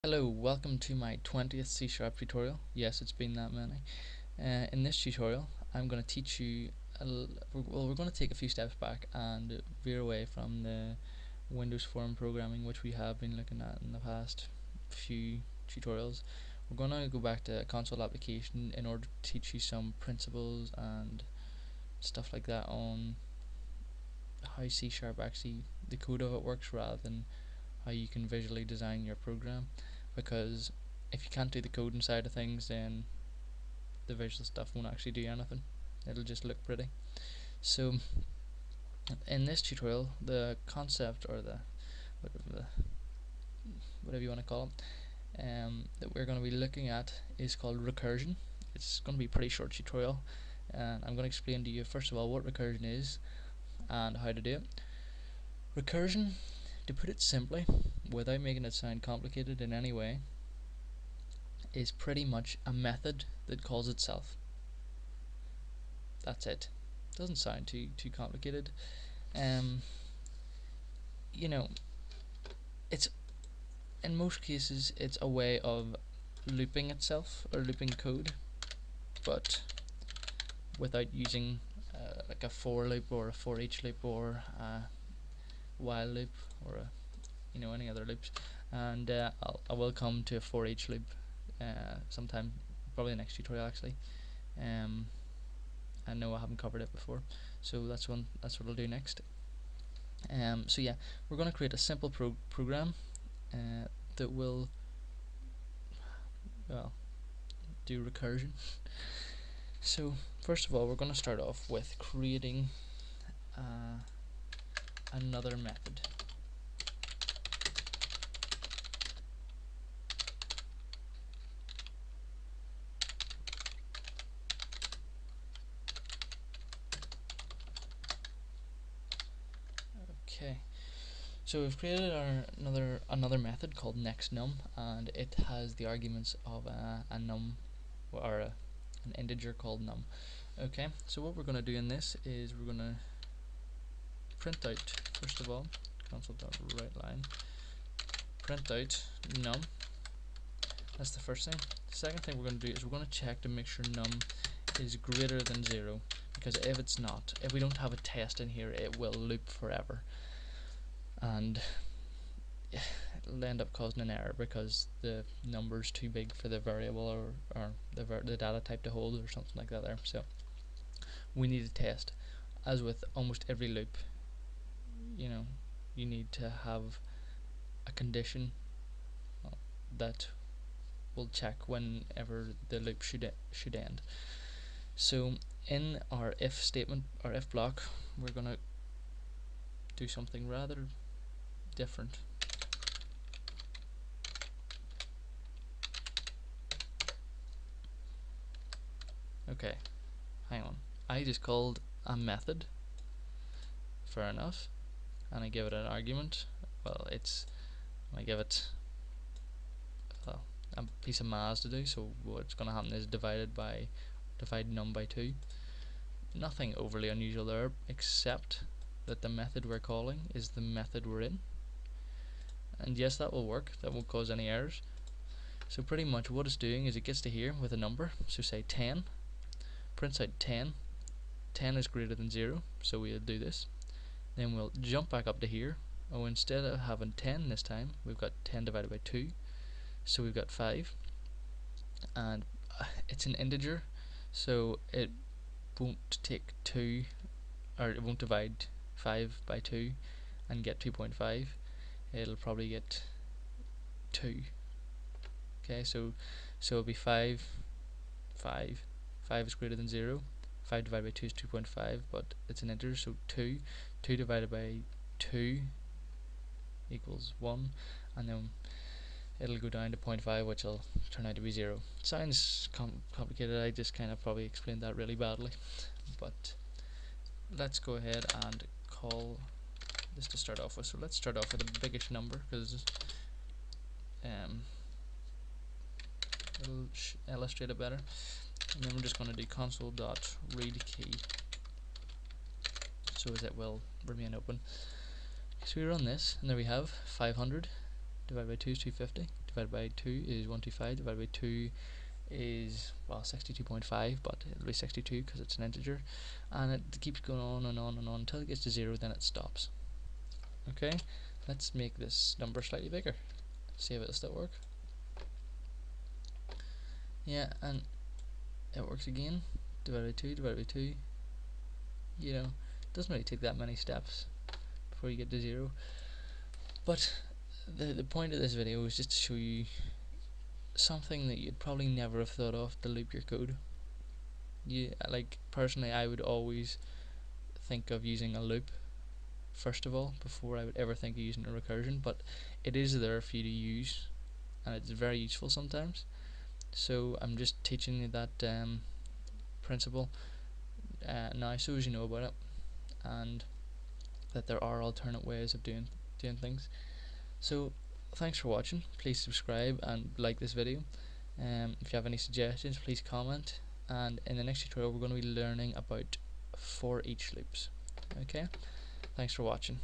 Hello, welcome to my 20th C# tutorial. Yes, it's been that many. In this tutorial, I'm going to teach you, we're going to take a few steps back and veer away from the Windows form programming which we have been looking at in the past few tutorials. We're going to go back to console application in order to teach you some principles and stuff like that on how C# actually, the code of it works rather than how you can visually design your program, because if you can't do the coding side of things, then the visual stuff won't actually do anything. It'll just look pretty. So in this tutorial, the concept, or the whatever you want to call it, that we're going to be looking at is called recursion. It's going to be a pretty short tutorial, and I'm going to explain to you first of all what recursion is and how to do it. Recursion, to put it simply, without making it sound complicated in any way, is pretty much a method that calls itself. That's it. Doesn't sound too complicated. You know, it's, in most cases, it's a way of looping itself or looping code, but without using like a for loop or a for each loop or a while loop or any other loops. And I will come to a for each loop sometime, probably the next tutorial actually. I know I haven't covered it before, so that's what I'll do next. So yeah, we're going to create a simple program that will, well, do recursion. So first of all, we're going to start off with creating another method. Okay, so we've created another method called nextNum, and it has the arguments of a num, or an integer called num. Okay, so what we're going to do in this is we're going to print out, first of all, console.writeLine, print out num. That's the first thing. The second thing we're going to do is we're going to check to make sure num is greater than 0, because if it's not, if we don't have a test in here, it will loop forever, and it'll end up causing an error because the number's too big for the variable or the data type to hold, or something like that there. So we need a test. As with almost every loop, you need to have a condition that will check whenever the loop should end. So in our if statement, or if block, we're going to do something rather different. Okay, hang on. I just called a method, fair enough, and I give it an argument. Well, I give it a piece of maths to do, so what's going to happen is divide num by 2. Nothing overly unusual there, except that the method we're calling is the method we're in. And yes, that will work, that won't cause any errors. So pretty much what it's doing is it gets to here with a number, so say 10, prints out 10. 10 is greater than 0, so we'll do this. Then we'll jump back up to here. Oh, instead of having 10 this time, we've got 10 divided by 2, so we've got 5. And it's an integer, so it won't take 2, or it won't divide 5 by 2 and get 2.5. It'll probably get 2. Okay, so it'll be 5 is greater than 0. 5 divided by 2 is 2.5, but it's an integer, so 2 divided by 2 equals 1, and then it'll go down to 0.5, which will turn out to be 0. It sounds complicated. I just kind of probably explained that really badly, but let's go ahead and call this to start off with. So let's start off with the biggest number, because it'll illustrate it better. And then we're just going to do console.readKey, so as it will remain open. So we run this, and there we have 500 divided by 2 is 250. divided by 2 is 125, divided by 2 is, well, 62.5, but it'll be 62 because it's an integer, and it keeps going on and on and on until it gets to 0, then it stops. Okay, let's make this number slightly bigger, see if it'll still work. Yeah, and it works again. Divided by 2, divided by 2. You know, it doesn't really take that many steps before you get to 0. But the point of this video is just to show you something that you'd probably never have thought of to loop your code. Like, personally, I would always think of using a loop first of all before I would ever think of using a recursion, but it is there for you to use, and it's very useful sometimes. So I'm just teaching you that principle now, so as you know about it, and that there are alternate ways of doing things. So thanks for watching. Please subscribe and like this video. If you have any suggestions, please comment, and in the next tutorial we're going to be learning about for each loops. Okay, thanks for watching.